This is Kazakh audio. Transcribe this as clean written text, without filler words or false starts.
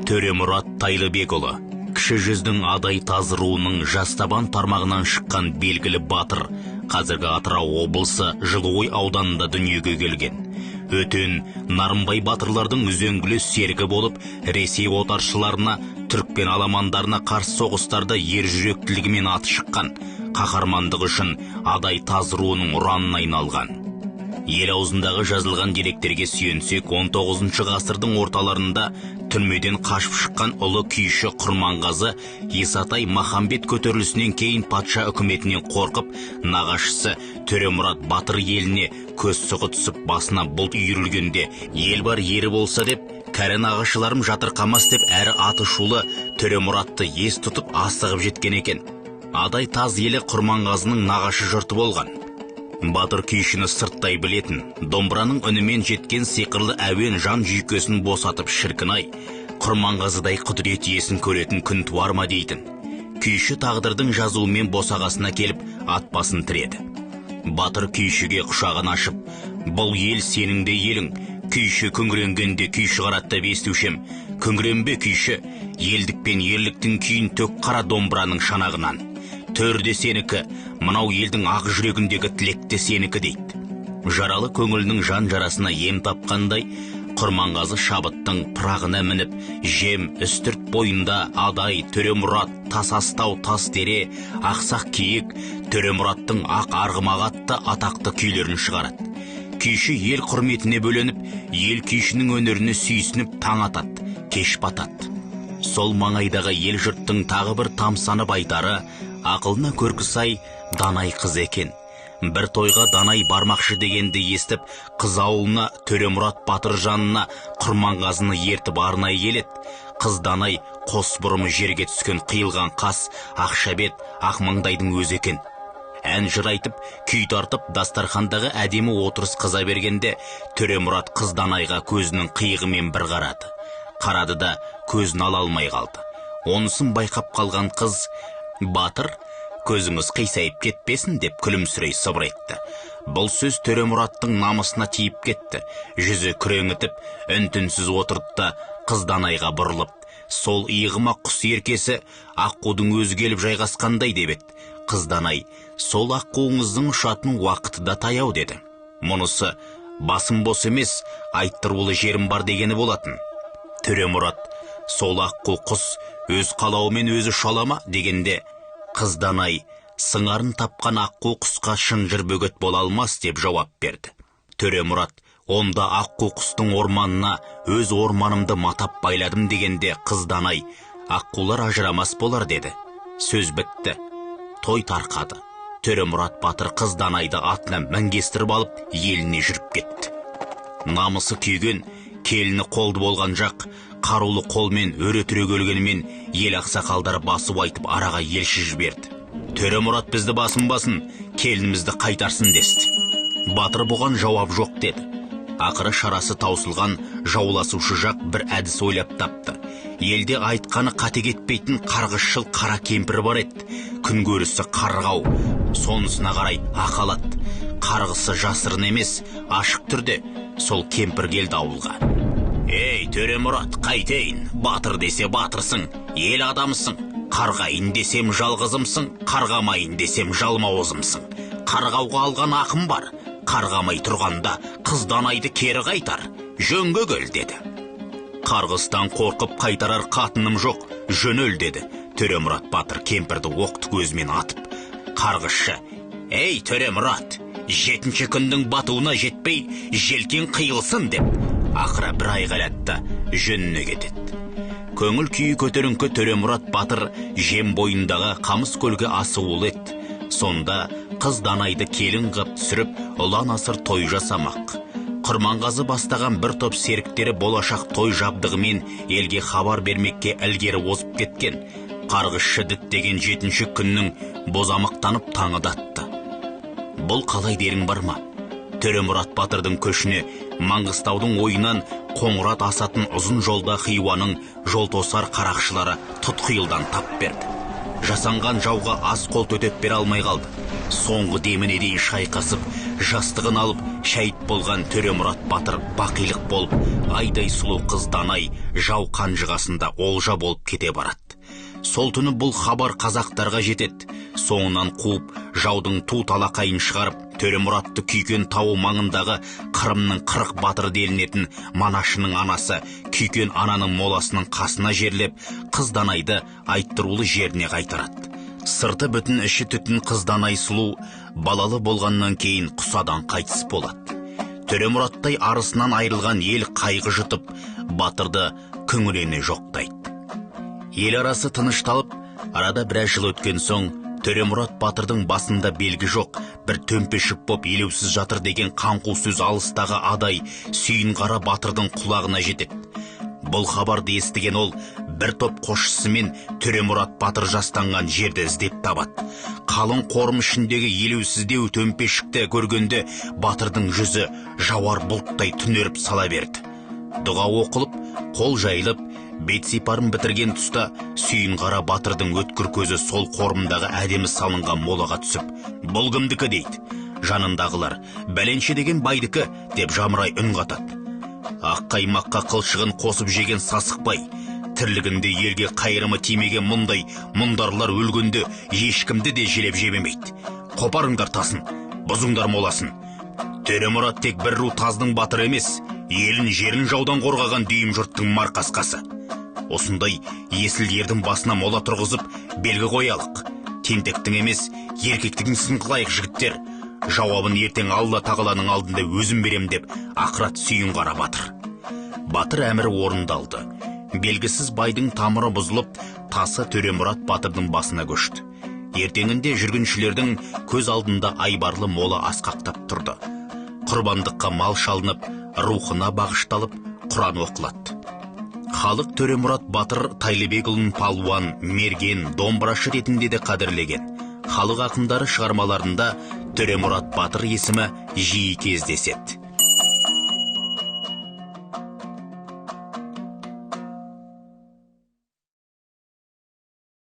Төремұрат Тайлыбекұлы, кіші жүздің Адай Таз руының Жастабан тармағынан шыққан белгілі батыр, қазіргі Атырау облысы Жылыой ауданында дүниеге келген. Өтен Нарымбай батырлардың үзеңгілес серігі болып, Ресей отаршыларына, түрікпен аламандарына қарсы соғыстарда ержүректілігімен аты шыққан, қаһармандығы үшін Адай Таз руының ұранына айналған. Ел аузындағы жазылған деректерге сүйенсек, 19 ғасырдың орталарында түрмеден қашып шыққан ұлы күйші Құрманғазы Исатай Махамбет көтерілісінен кейін патша үкіметінен қорқып, нағашысы Төремұрат батыр еліне көз сұғы түсіп басына бұлт үйірілгенде, ел бар ері болса деп, кәрі нағашыларым жатырқамас деп әрі аты шулы Төремұратты ес тұтып асығып жеткен екен. Адай Таз елі Құрманғазының нағашы жұрты болған. Батыр күйшіні сырттай білетін, домбыраның үнімен жеткен сиқырлы әуен жан жүйкесін босатып шіркін-ай, Құрманғазыдай құдірет иесін көретін күн туар ма дейтін. Күйші тағдырдың жазуымен босағасына келіп, ат басын тіреді. Батыр күйшіге құшағын ашып, бұл ел сенің де елің, күйші күңіренгенде күйші қараттап естушем, күңіренбе күйші, елдік пен ерліктің күйін төк қара домбыраның шанағынан. Төрде сенікі, мынау елдің ақ жүрегіндегі тілекте сенікі дейді. Жаралы көңілінің жан жарасына ем тапқандай, Құрманғазы шабыттың пырағына мініп, жем үстірт бойында Адай, Төремұрат, Тасастау, Тастере, Ақсақ киік, Төремұраттың ақ арғымақ атты атақты күйлерін шығарады. Күйші ел құрметіне бөленіп, ел күйшінің өнеріне сүйсініп таң атады, кеш батады. Сол маңайдағы ел жұрттың тағы бір тамсанып айтары, ақылына көркі сай Данай қыз екен. Бір тойға Данай бармақшы дегенді естіп, қыз ауылына Төремұрат батыр жанына Құрманғазыны ертіп арнай келет. Қыз Данай қос бұрымы жерге түскен қиылған қас, ақшабет, ақмаңдайдың өзі екен. Ән жыр айтып, күй тартып, дастархандағы әдемі отырыс қыза бергенде, Төремұрат қыз Данайға көзінің қиығымен бір қарады. Қарады да көзін ала алмай қалды. Онысын байқап қалған қыз, батыр, көзіңіз қисайып кетпесін деп күлімсірей сыбыр етті. Бұл сөз Төремұраттың намысына тиіп кетті. Жүзі күреңітіп, үн-түнсіз отырды да қыз Данайға бұрылып, сол иығыма құс еркесі аққудың өзі келіп жайғасқандай деп еді. Қыз Данай, сол аққуыңыздың ұшатын уақыты да таяу деді. Мұнысы басым бос емес, айттырулы жерім бар дегені болатын. Төремұрат, сол аққу құс өз қалауымен өзі шалама дегенде, қыз Данай, сыңарын тапқан аққу құсқа шынжыр бөгет бола алмас деп жауап берді. Төремұрат, онда аққу құстың орманына өз орманымды матап байладым дегенде, қыз Данай, аққулар ажырамас болар деді. Сөз бітті. Той тарқады. Төремұрат батыр қыз Данайды атына мінгестіріп алып, еліне жүріп кетті. Намысы күйген, келіні қолды болған жақ, қарулы қолмен өре түрегелгенімен ел ақсақалдары басып айтып араға елші жіберді. Төремұрат бізді басын, келінімізді қайтарсын десті. Батыр бұған жауап жоқ деді. Ақыры шарасы таусылған жауласушы жақ бір әдіс ойлап тапты. Елде айтқаны қате кетпейтін қарғысшыл қара кемпір бар еді. Күн көрісі қарғау, сонысына қарай ақалады. Қарғысы жасырын емес, ашық түрде. Сол кемпір келді ауылға. Ей, Төремұрат, қайтейін, батыр десе батырсың, ел адамысың. Қарғайын десем жалғызымсың, қарғамайын десем жалмауызымсың. Қарғауға алған ақым бар, қарғамай тұрғанда қыз Данайды кері қайтар, жөнге кел деді. Қарғыстан қорқып қайтарар қатыным жоқ, жөнел деді. Төремұрат батыр кемпірді оқты көзімен атып. Қарғысшы, ей Төремұрат, 7-ші күндің батуына жетпей, желкен қиылсын деп, ақыра бір айғайлатты, жөніне кетеді. Көңіл күйі көтеріңкі Төремұрат батыр жем бойындағы қамыс көлге асығулы еді. Сонда қыз Данайды келін қып түсіріп, ұлан асыр той жасамақ. Құрманғазы бастаған бір топ серіктері болашақ той жабдығымен елге хабар бермекке ілгері озып кеткен. Қарғысшы діттеген 7-ші күннің бозамықтанып таңыдатты. Бұл қалай дерің бар ма? Төремұрат батырдың көшіне Маңғыстаудың ойынан қоңырат асатын ұзын жолда Хиуаның жол тосар қарақшылары тұтқиылдан тап берді. жасанған жауға аз қол төтеп бере алмай қалды. Соңғы деміне дейін шайқасып, жастығын алып, шәйт болған Төремұрат батыр бақилық болып, айдай сұлу қыз Данай жау қанжығасында олжа болып кете барады. Сол түні бұл хабар қазақтарға жетеді. Соңынан қуып, жаудың ту талақайын шығарып, Төремұратты Күйкен тауы маңындағы Қырымның 40 батыры делінетін Манашының анасы Күйкен ананың моласының қасына жерлеп, қыз Данайды айттырулы жеріне қайтарады. Сырты бүтін іші түтін қыз Данай сұлу, балалы болғаннан кейін құсадан қайтыс болады. Төремұраттай арысынан айрылған ел қайғы жұтып, батырды күңірене жоқтайды. Ел арасы тынышталып, арада біраз жыл өткен соң, Төремұрат батырдың басында белгі жоқ, бір төмпешік боп елеусіз жатыр деген қаңқу сөз алыстағы адай Сүйінқара батырдың құлағына жетеді. Бұл хабарды естіген ол бір топ қосшысымен Төремұрат батыр жастанған жерді іздеп табады. Қалың қорым ішіндегі елеусіздеу төмпешікті көргенде батырдың жүзі жауар бұлттай түнеріп сала берді. Дұға оқылып, қол жайылып, бет сипарын бітірген тұста Сүйінқара батырдың өткір көзі сол қорымдағы әдемі салынған молаға түсіп, бұл кімдікі дейді. Жанындағылар, бәленше деген байдікі деп жамырай үн қатады. Ақ қаймаққа қылшығын қосып жеген сасықбай, тірлігінде елге қайырымы тимеген мұндай мұндарлар өлгенде ешкімді де желеп жебемейді. Қопарыңдар тасын, бұзыңдар моласын. Төремұрат тек бір ру таздың батыры емес, елін жерін жаудан қорғаған дүйім жұрттың марқасқасы. Осындай есіл ердің басына мола тұрғызып, белгі қоялық. Тентектің емес, еркектігін сынқылайық жігіттер. Жауабын ертең Алла тағаланың алдында өзім берем деп ақырат Сүйінқара батыр. Батыр әмірі орындалды. Белгісіз байдың тамыры бұзылып, тасы Төремұрат батырдың басына көшті. Ертеңінде жүргіншілердің көз алдында айбарлы мола асқақтап тұрды. Құрбандыққа мал шалынып, рухына бағышталып, Құран оқылады. Халық Төремұрат батыр Тайлыбекұлын палуан, мерген, домбырашы ретінде де қадірлеген. Халық ақындары шығармаларында Төремұрат батыр есімі жиі кездеседі.